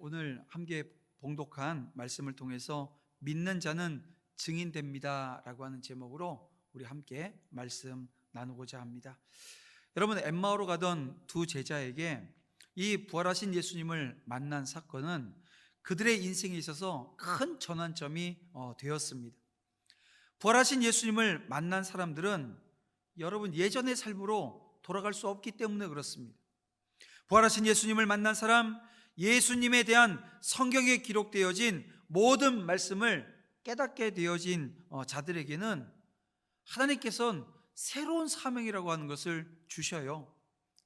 오늘 함께 봉독한 말씀을 통해서 믿는 자는 증인됩니다 라고 하는 제목으로 우리 함께 말씀 나누고자 합니다. 여러분, 엠마오로 가던 두 제자에게 이 부활하신 예수님을 만난 사건은 그들의 인생에 있어서 큰 전환점이 되었습니다. 부활하신 예수님을 만난 사람들은 여러분 예전의 삶으로 돌아갈 수 없기 때문에 그렇습니다. 부활하신 예수님을 만난 사람, 예수님에 대한 성경에 기록되어진 모든 말씀을 깨닫게 되어진 자들에게는 하나님께서는 새로운 사명이라고 하는 것을 주셔요.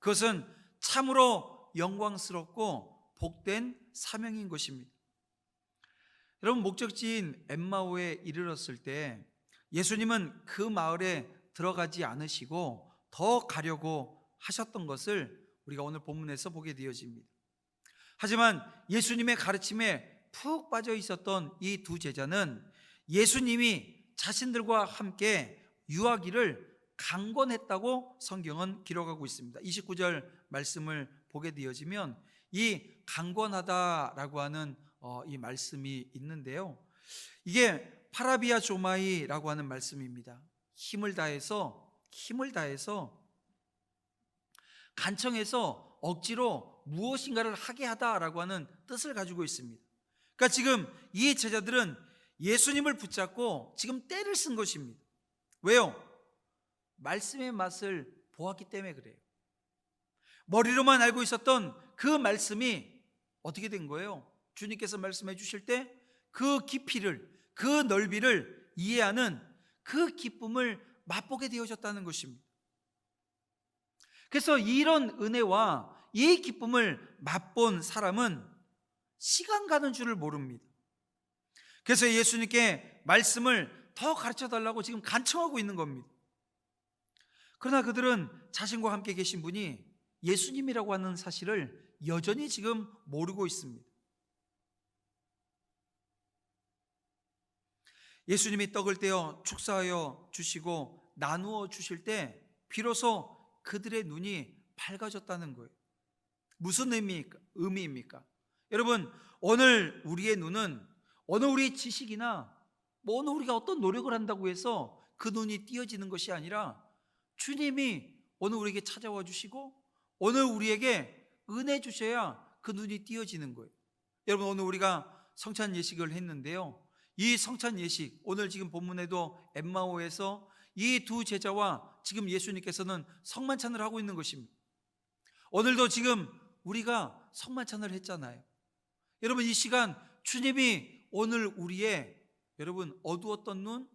그것은 참으로 영광스럽고 복된 사명인 것입니다. 여러분, 목적지인 엠마오에 이르렀을 때 예수님은 그 마을에 들어가지 않으시고 더 가려고 하셨던 것을 우리가 오늘 본문에서 보게 되어집니다. 하지만 예수님의 가르침에 푹 빠져 있었던 이 두 제자는 예수님이 자신들과 함께 유하기를 강권했다고 성경은 기록하고 있습니다. 29절 말씀을 보게 되어지면 이 강권하다라고 하는 이 말씀이 있는데요, 이게 파라비아 조마이라고 하는 말씀입니다. 힘을 다해서 간청해서 억지로 무엇인가를 하게 하다라고 하는 뜻을 가지고 있습니다. 그러니까 지금 이 제자들은 예수님을 붙잡고 지금 때를 쓴 것입니다. 왜요? 말씀의 맛을 보았기 때문에 그래요. 머리로만 알고 있었던 그 말씀이 어떻게 된 거예요? 주님께서 말씀해 주실 때 그 깊이를, 그 넓이를 이해하는 그 기쁨을 맛보게 되어졌다는 것입니다. 그래서 이런 은혜와 이 기쁨을 맛본 사람은 시간 가는 줄을 모릅니다. 그래서 예수님께 말씀을 더 가르쳐 달라고 지금 간청하고 있는 겁니다. 그러나 그들은 자신과 함께 계신 분이 예수님이라고 하는 사실을 여전히 지금 모르고 있습니다. 예수님이 떡을 떼어 축사하여 주시고 나누어 주실 때 비로소 그들의 눈이 밝아졌다는 거예요. 무슨 의미입니까? 여러분, 오늘 우리의 눈은 어느 우리의 지식이나 어느 우리가 어떤 노력을 한다고 해서 그 눈이 띄어지는 것이 아니라 주님이 오늘 우리에게 찾아와 주시고 오늘 우리에게 은혜 주셔야 그 눈이 띄어지는 거예요. 여러분, 오늘 우리가 성찬 예식을 했는데요, 이 성찬 예식, 오늘 지금 본문에도 엠마오에서 이 두 제자와 지금 예수님께서는 성만찬을 하고 있는 것입니다. 오늘도 지금 우리가 성만찬을 했잖아요. 여러분, 이 시간 주님이 오늘 우리의 여러분 어두웠던 눈,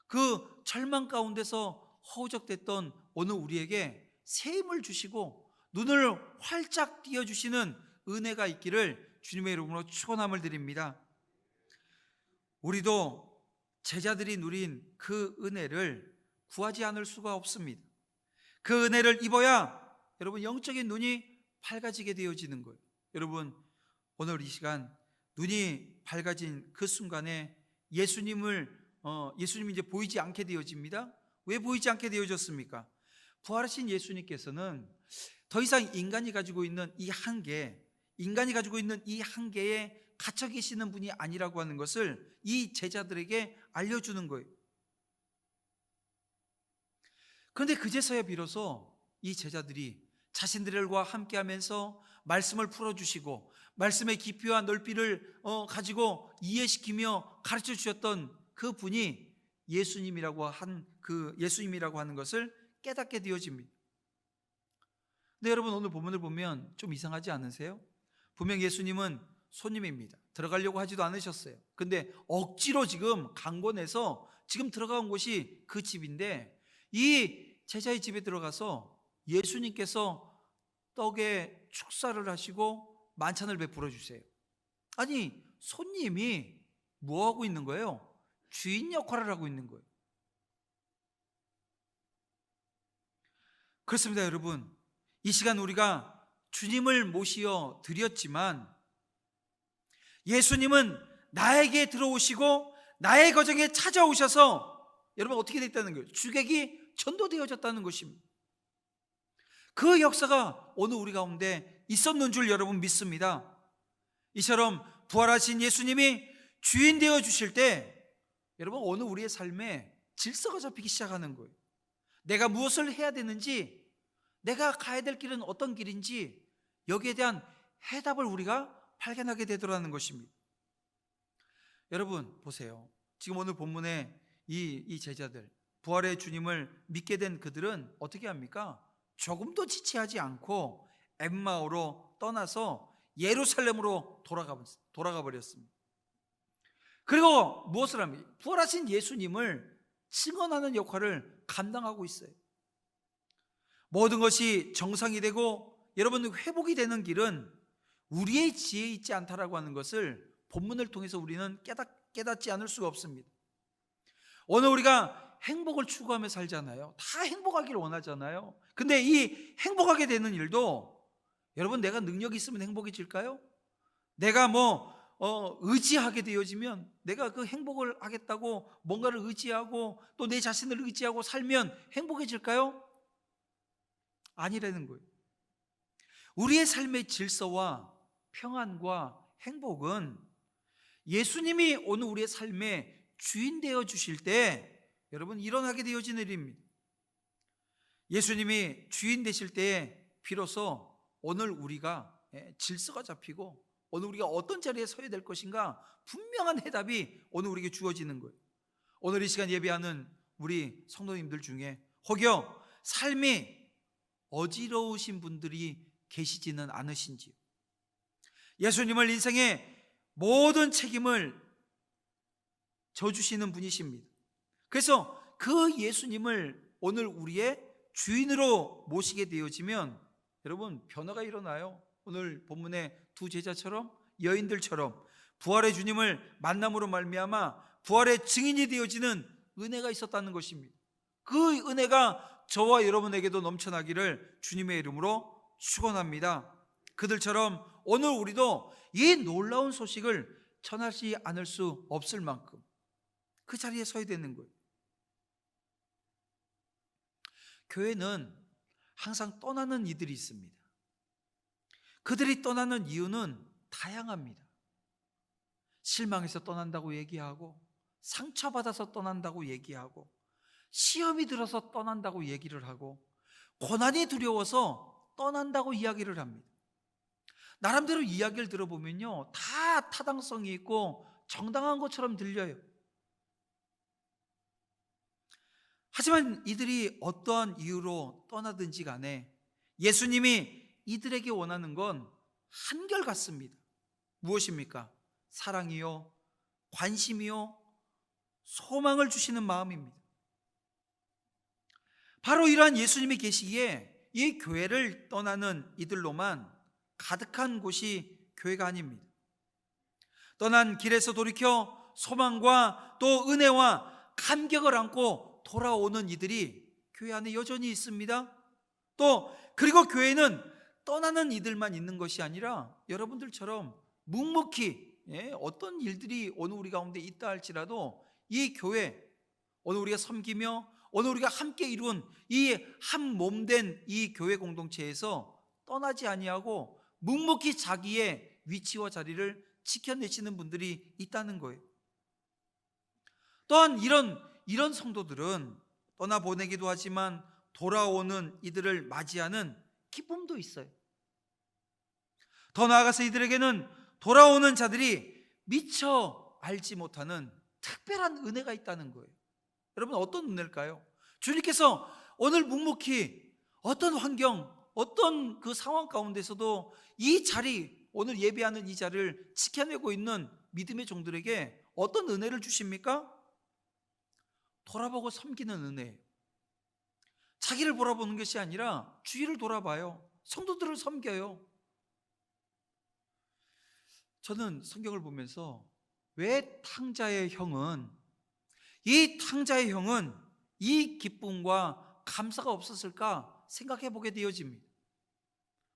그 절망 가운데서 허우적댔던 오늘 우리에게 새 힘을 주시고 눈을 활짝 띄워주시는 은혜가 있기를 주님의 이름으로 축원함을 드립니다. 우리도 제자들이 누린 그 은혜를 구하지 않을 수가 없습니다. 그 은혜를 입어야 여러분 영적인 눈이 밝아지게 되어지는 거예요. 여러분, 오늘 이 시간 눈이 밝아진 그 순간에 예수님이 이제 보이지 않게 되어집니다. 왜 보이지 않게 되어졌습니까? 부활하신 예수님께서는 더 이상 인간이 가지고 있는 이 한계에 갇혀 계시는 분이 아니라고 하는 것을 이 제자들에게 알려주는 거예요. 그런데 그제서야 비로소 이 제자들이 자신들과 함께하면서 말씀을 풀어주시고 말씀의 깊이와 넓이를 가지고 이해시키며 가르쳐 주셨던 그 분이 예수님이라고 하는 것을 깨닫게 되어집니다. 근데 여러분, 오늘 본문을 보면 좀 이상하지 않으세요? 분명 예수님은 손님입니다. 들어가려고 하지도 않으셨어요. 근데 억지로 지금 강권해서 지금 들어간 곳이 그 집인데 이 제자의 집에 들어가서 예수님께서 떡에 축사를 하시고 만찬을 베풀어 주세요. 아니, 손님이 뭐 하고 있는 거예요? 주인 역할을 하고 있는 거예요. 그렇습니다. 여러분, 이 시간 우리가 주님을 모시어 드렸지만 예수님은 나에게 들어오시고 나의 가정에 찾아오셔서 여러분 어떻게 됐다는 거예요? 주객이 전도되어졌다는 것입니다. 그 역사가 오늘 우리 가운데 있었는 줄 여러분 믿습니다. 이처럼 부활하신 예수님이 주인 되어 주실 때 여러분 오늘 우리의 삶에 질서가 잡히기 시작하는 거예요. 내가 무엇을 해야 되는지, 내가 가야 될 길은 어떤 길인지 여기에 대한 해답을 우리가 발견하게 되더라는 것입니다. 여러분 보세요. 지금 오늘 본문에 이 제자들, 부활의 주님을 믿게 된 그들은 어떻게 합니까? 조금도 지체하지 않고 엠마오로 떠나서 예루살렘으로 돌아가 버렸습니다. 그리고 무엇을 합니까? 부활하신 예수님을 증언하는 역할을 감당하고 있어요. 모든 것이 정상이 되고 여러분 회복이 되는 길은 우리의 지혜에 있지 않다라고 하는 것을 본문을 통해서 우리는 깨닫지 않을 수가 없습니다. 오늘 우리가 행복을 추구하며 살잖아요. 다 행복하기를 원하잖아요. 근데 이 행복하게 되는 일도 여러분 내가 능력이 있으면 행복해질까요? 내가 의지하게 되어지면, 내가 그 행복을 하겠다고 뭔가를 의지하고 또 내 자신을 의지하고 살면 행복해질까요? 아니라는 거예요. 우리의 삶의 질서와 평안과 행복은 예수님이 오늘 우리의 삶의 주인 되어 주실 때 여러분 일어나게 되어지는 일입니다. 예수님이 주인 되실 때에 비로소 오늘 우리가 질서가 잡히고 오늘 우리가 어떤 자리에 서야 될 것인가 분명한 해답이 오늘 우리에게 주어지는 거예요. 오늘 이 시간 예배하는 우리 성도님들 중에 혹여 삶이 어지러우신 분들이 계시지는 않으신지요? 예수님을 인생의 모든 책임을 져주시는 분이십니다. 그래서 그 예수님을 오늘 우리의 주인으로 모시게 되어지면 여러분 변화가 일어나요. 오늘 본문의 두 제자처럼, 여인들처럼 부활의 주님을 만남으로 말미암아 부활의 증인이 되어지는 은혜가 있었다는 것입니다. 그 은혜가 저와 여러분에게도 넘쳐나기를 주님의 이름으로 축원합니다. 그들처럼 오늘 우리도 이 놀라운 소식을 전하지 않을 수 없을 만큼 그 자리에 서야 되는 거예요. 교회는 항상 떠나는 이들이 있습니다. 그들이 떠나는 이유는 다양합니다. 실망해서 떠난다고 얘기하고, 상처받아서 떠난다고 얘기하고, 시험이 들어서 떠난다고 얘기를 하고, 고난이 두려워서 떠난다고 이야기를 합니다. 나름대로 이야기를 들어보면요 다 타당성이 있고 정당한 것처럼 들려요. 하지만 이들이 어떠한 이유로 떠나든지 간에 예수님이 이들에게 원하는 건 한결같습니다. 무엇입니까? 사랑이요, 관심이요, 소망을 주시는 마음입니다. 바로 이러한 예수님이 계시기에 이 교회를 떠나는 이들로만 가득한 곳이 교회가 아닙니다. 떠난 길에서 돌이켜 소망과 또 은혜와 감격을 안고 돌아오는 이들이 교회 안에 여전히 있습니다. 또 그리고 교회는 떠나는 이들만 있는 것이 아니라 여러분들처럼 묵묵히 어떤 일들이 오늘 우리 가운데 있다 할지라도 이 교회, 오늘 우리가 섬기며 오늘 우리가 함께 이룬 이 한 몸된 이 교회 공동체에서 떠나지 아니하고 묵묵히 자기의 위치와 자리를 지켜내시는 분들이 있다는 거예요. 또한 이런 성도들은 떠나보내기도 하지만 돌아오는 이들을 맞이하는 기쁨도 있어요. 더 나아가서 이들에게는 돌아오는 자들이 미처 알지 못하는 특별한 은혜가 있다는 거예요. 여러분 어떤 은혜일까요? 주님께서 오늘 묵묵히 어떤 환경, 어떤 그 상황 가운데서도 이 자리, 오늘 예배하는 이 자리를 지켜내고 있는 믿음의 종들에게 어떤 은혜를 주십니까? 돌아보고 섬기는 은혜예요. 자기를 돌아보는 것이 아니라 주위를 돌아봐요. 성도들을 섬겨요. 저는 성경을 보면서 왜 탕자의 형은 이 기쁨과 감사가 없었을까 생각해 보게 되어집니다.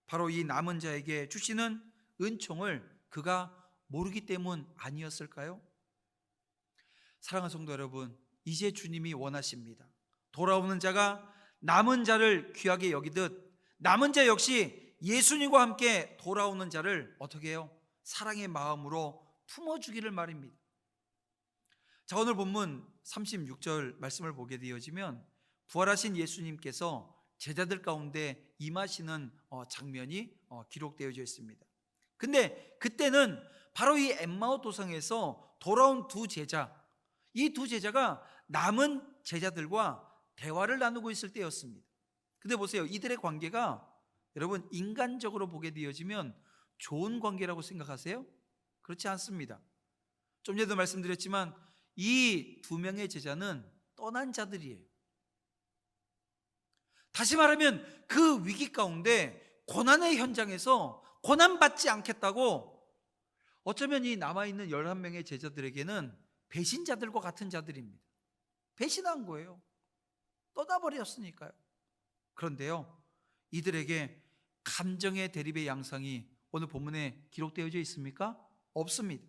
바로 이 남은 자에게 주시는 은총을 그가 모르기 때문 아니었을까요? 사랑하는 성도 여러분, 이제 주님이 원하십니다. 돌아오는 자가 남은 자를 귀하게 여기듯 남은 자 역시 예수님과 함께 돌아오는 자를 어떻게 해요? 사랑의 마음으로 품어주기를 말입니다. 자, 오늘 본문 36절 말씀을 보게 되어지면 부활하신 예수님께서 제자들 가운데 임하시는 장면이 기록되어져 있습니다. 근데 그때는 바로 이 엠마오 도상에서 돌아온 두 제자, 이 두 제자가 남은 제자들과 대화를 나누고 있을 때였습니다. 근데 보세요, 이들의 관계가 여러분 인간적으로 보게 되어지면 좋은 관계라고 생각하세요? 그렇지 않습니다. 좀 전에도 말씀드렸지만 이 두 명의 제자는 떠난 자들이에요. 다시 말하면 그 위기 가운데 고난의 현장에서 고난받지 않겠다고 어쩌면 이 남아있는 11명의 제자들에게는 배신자들과 같은 자들입니다. 배신한 거예요. 떠나버렸으니까요. 그런데요, 이들에게 감정의 대립의 양상이 오늘 본문에 기록되어져 있습니까? 없습니다.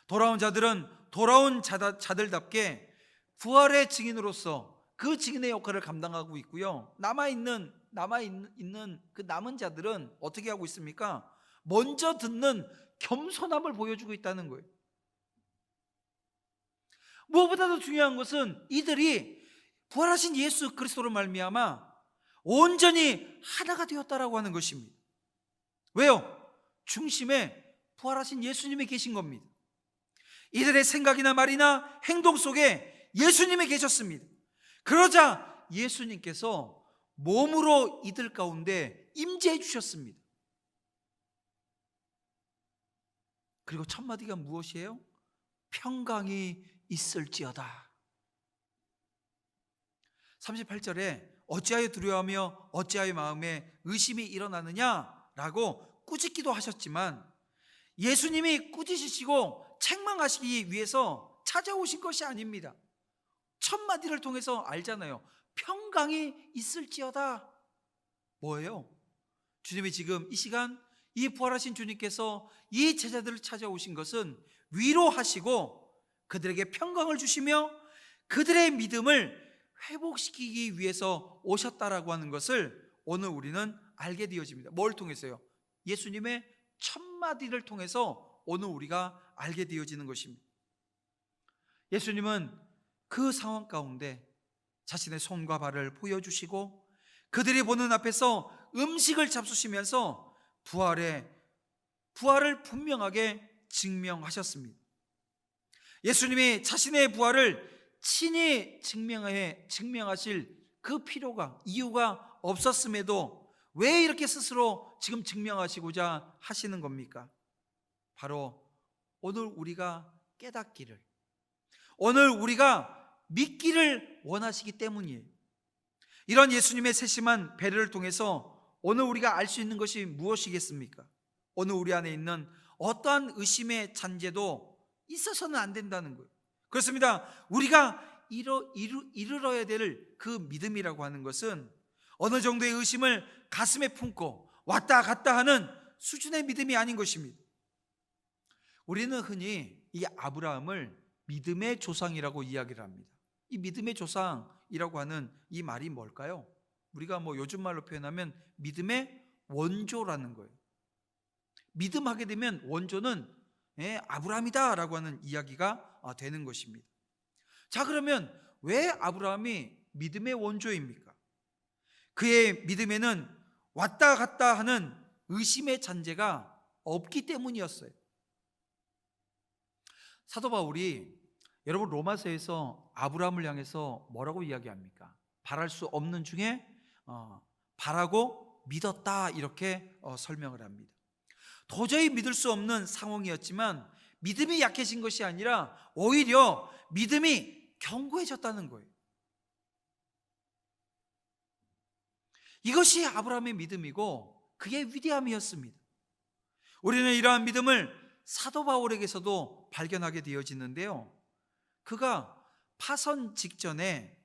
돌아온 자들은 돌아온 자들답게 부활의 증인으로서 그 증인의 역할을 감당하고 있고요. 남아있는 그 남은 자들은 어떻게 하고 있습니까? 먼저 듣는 겸손함을 보여주고 있다는 거예요. 무엇보다도 중요한 것은 이들이 부활하신 예수 그리스도로 말미암아 온전히 하나가 되었다라고 하는 것입니다. 왜요? 중심에 부활하신 예수님이 계신 겁니다. 이들의 생각이나 말이나 행동 속에 예수님이 계셨습니다. 그러자 예수님께서 몸으로 이들 가운데 임재해 주셨습니다. 그리고 첫 마디가 무엇이에요? 평강이 있을지어다. 38절에 어찌하여 두려워하며 어찌하여 마음에 의심이 일어나느냐라고 꾸짖기도 하셨지만 예수님이 꾸짖으시고 책망하시기 위해서 찾아오신 것이 아닙니다. 첫 마디를 통해서 알잖아요. 평강이 있을지어다. 뭐예요? 주님이 지금 이 시간 이 부활하신 주님께서 이 제자들을 찾아오신 것은 위로하시고 그들에게 평강을 주시며 그들의 믿음을 회복시키기 위해서 오셨다라고 하는 것을 오늘 우리는 알게 되어집니다. 뭘 통해서요? 예수님의 첫 마디를 통해서 오늘 우리가 알게 되어지는 것입니다. 예수님은 그 상황 가운데 자신의 손과 발을 보여주시고 그들이 보는 앞에서 음식을 잡수시면서 부활을 분명하게 증명하셨습니다. 예수님이 자신의 부활을 친히 증명하실 그 이유가 없었음에도 왜 이렇게 스스로 지금 증명하시고자 하시는 겁니까? 바로 오늘 우리가 깨닫기를, 오늘 우리가 믿기를 원하시기 때문이에요. 이런 예수님의 세심한 배려를 통해서 오늘 우리가 알 수 있는 것이 무엇이겠습니까? 오늘 우리 안에 있는 어떠한 의심의 잔재도 있어서는 안 된다는 거예요. 그렇습니다. 우리가 이르러야 될 그 믿음이라고 하는 것은 어느 정도의 의심을 가슴에 품고 왔다 갔다 하는 수준의 믿음이 아닌 것입니다. 우리는 흔히 이 아브라함을 믿음의 조상이라고 이야기를 합니다. 이 믿음의 조상이라고 하는 이 말이 뭘까요? 우리가 요즘 말로 표현하면 믿음의 원조라는 거예요. 믿음하게 되면 원조는 아브라함이다라고 하는 이야기가 되는 것입니다. 자, 그러면 왜 아브라함이 믿음의 원조입니까? 그의 믿음에는 왔다 갔다 하는 의심의 잔재가 없기 때문이었어요. 사도 바울이 여러분 로마서에서 아브라함을 향해서 뭐라고 이야기합니까? 바랄 수 없는 중에 바라고 믿었다 이렇게 설명을 합니다. 도저히 믿을 수 없는 상황이었지만 믿음이 약해진 것이 아니라 오히려 믿음이 견고해졌다는 거예요. 이것이 아브라함의 믿음이고 그의 위대함이었습니다. 우리는 이러한 믿음을 사도 바울에게서도 발견하게 되어지는데요, 그가 파선 직전에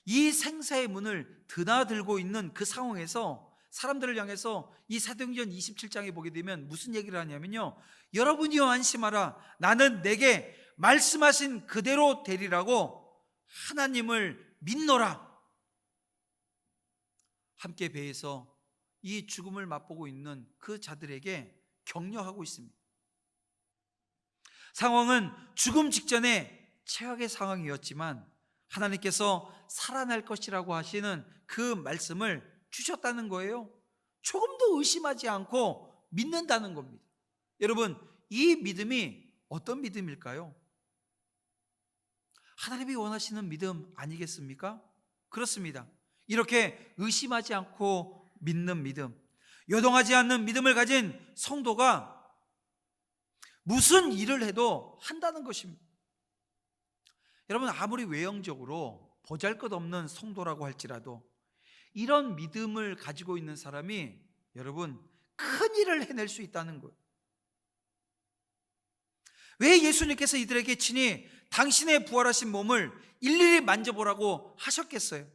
이 생사의 문을 드나들고 있는 그 상황에서 사람들을 향해서 이 사도행전 27장에 보게 되면 무슨 얘기를 하냐면요, 여러분이여 안심하라, 나는 내게 말씀하신 그대로 되리라고 하나님을 믿노라. 함께 배에서 이 죽음을 맛보고 있는 그 자들에게 격려하고 있습니다. 상황은 죽음 직전에 최악의 상황이었지만 하나님께서 살아날 것이라고 하시는 그 말씀을 주셨다는 거예요. 조금도 의심하지 않고 믿는다는 겁니다. 여러분, 이 믿음이 어떤 믿음일까요? 하나님이 원하시는 믿음 아니겠습니까? 그렇습니다. 이렇게 의심하지 않고 믿는 믿음, 요동하지 않는 믿음을 가진 성도가 무슨 일을 해도 한다는 것입니다. 여러분, 아무리 외형적으로 보잘것없는 성도라고 할지라도 이런 믿음을 가지고 있는 사람이 여러분 큰 일을 해낼 수 있다는 거예요. 왜 예수님께서 이들에게 친히 당신의 부활하신 몸을 일일이 만져보라고 하셨겠어요?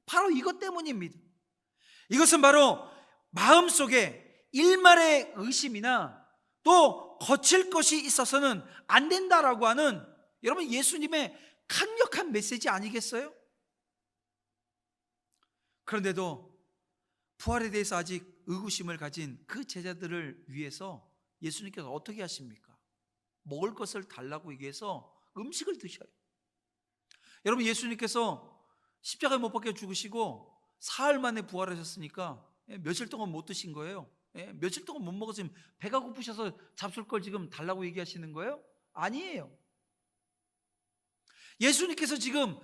바로 이것 때문입니다. 이것은 바로 마음속에 일말의 의심이나 또 거칠 것이 있어서는 안 된다라고 하는 여러분 예수님의 강력한 메시지 아니겠어요? 그런데도 부활에 대해서 아직 의구심을 가진 그 제자들을 위해서 예수님께서 어떻게 하십니까? 먹을 것을 달라고 얘기해서 음식을 드셔요. 여러분, 예수님께서 십자가에 못 박혀 죽으시고 사흘 만에 부활하셨으니까 며칠 동안 못 드신 거예요. 며칠 동안 못 먹었으면 배가 고프셔서 잡술 걸 지금 달라고 얘기하시는 거예요? 아니에요. 예수님께서 지금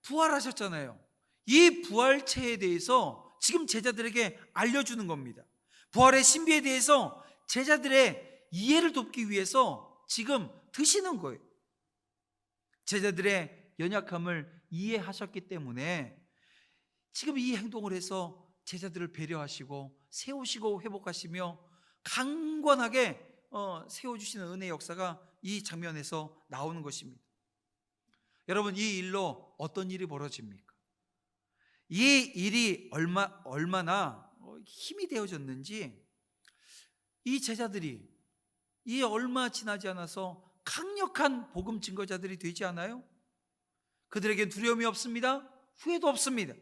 부활하셨잖아요. 이 부활체에 대해서 지금 제자들에게 알려주는 겁니다. 부활의 신비에 대해서 제자들의 이해를 돕기 위해서 지금 드시는 거예요. 제자들의 연약함을 이해하셨기 때문에 지금 이 행동을 해서 제자들을 배려하시고 세우시고 회복하시며 강건하게 세워주시는 은혜의 역사가 이 장면에서 나오는 것입니다. 여러분, 이 일로 어떤 일이 벌어집니까? 이 일이 얼마나 힘이 되어졌는지 이 제자들이 이 얼마 지나지 않아서 강력한 복음 증거자들이 되지 않아요? 그들에겐 두려움이 없습니다. 후회도 없습니다.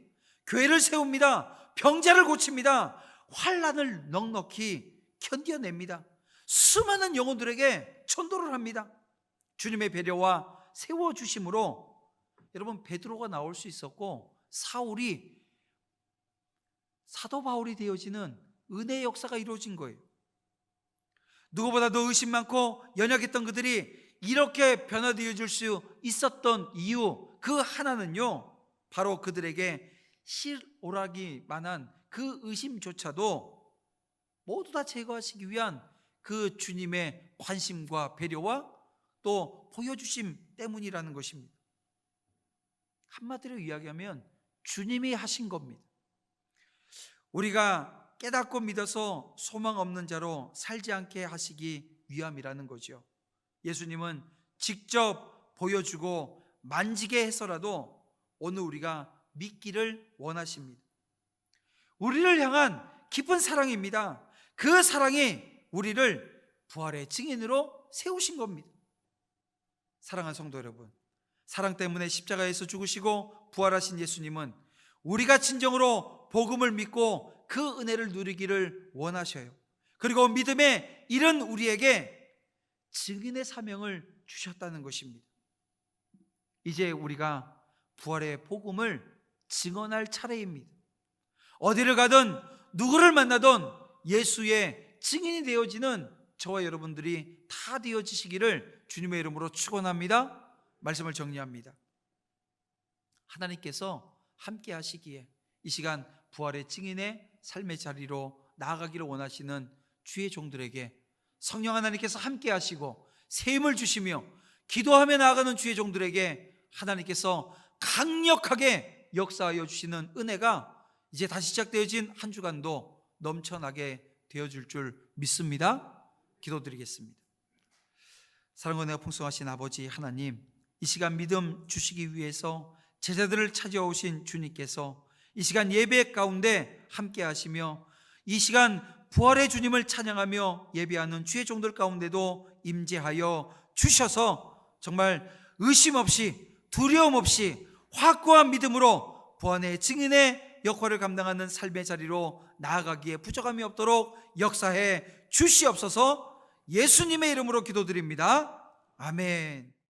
교회를 세웁니다. 병자를 고칩니다. 환난을 넉넉히 견뎌냅니다. 수많은 영혼들에게 전도를 합니다. 주님의 배려와 세워주심으로 여러분 베드로가 나올 수 있었고 사울이 사도 바울이 되어지는 은혜의 역사가 이루어진 거예요. 누구보다도 의심 많고 연약했던 그들이 이렇게 변화되어질 수 있었던 이유, 그 하나는요, 바로 그들에게 실오라기 만한 그 의심조차도 모두 다 제거하시기 위한 그 주님의 관심과 배려와 또 보여주심 때문이라는 것입니다. 한마디로 이야기하면 주님이 하신 겁니다. 우리가 깨닫고 믿어서 소망 없는 자로 살지 않게 하시기 위함이라는 거죠. 예수님은 직접 보여주고 만지게 해서라도 오늘 우리가 믿기를 원하십니다. 우리를 향한 깊은 사랑입니다. 그 사랑이 우리를 부활의 증인으로 세우신 겁니다. 사랑하는 성도 여러분, 사랑 때문에 십자가에서 죽으시고 부활하신 예수님은 우리가 진정으로 복음을 믿고 그 은혜를 누리기를 원하셔요. 그리고 믿음에 이른 우리에게 증인의 사명을 주셨다는 것입니다. 이제 우리가 부활의 복음을 증언할 차례입니다. 어디를 가든 누구를 만나든 예수의 증인이 되어지는 저와 여러분들이 다 되어지시기를 주님의 이름으로 축원합니다. 말씀을 정리합니다. 하나님께서 함께 하시기에 이 시간 부활의 증인의 삶의 자리로 나아가기를 원하시는 주의 종들에게 성령 하나님께서 함께 하시고 세임을 주시며 기도하며 나아가는 주의 종들에게 하나님께서 강력하게 역사하여 주시는 은혜가 이제 다시 시작되어진 한 주간도 넘쳐나게 되어줄 줄 믿습니다. 기도드리겠습니다. 사랑과 은혜가 풍성하신 아버지 하나님, 이 시간 믿음 주시기 위해서 제자들을 찾아오신 주님께서 이 시간 예배 가운데 함께 하시며 이 시간 부활의 주님을 찬양하며 예배하는 주의 종들 가운데도 임재하여 주셔서 정말 의심 없이 두려움 없이 확고한 믿음으로 부활의 증인의 역할을 감당하는 삶의 자리로 나아가기에 부족함이 없도록 역사해 주시옵소서. 예수님의 이름으로 기도드립니다. 아멘.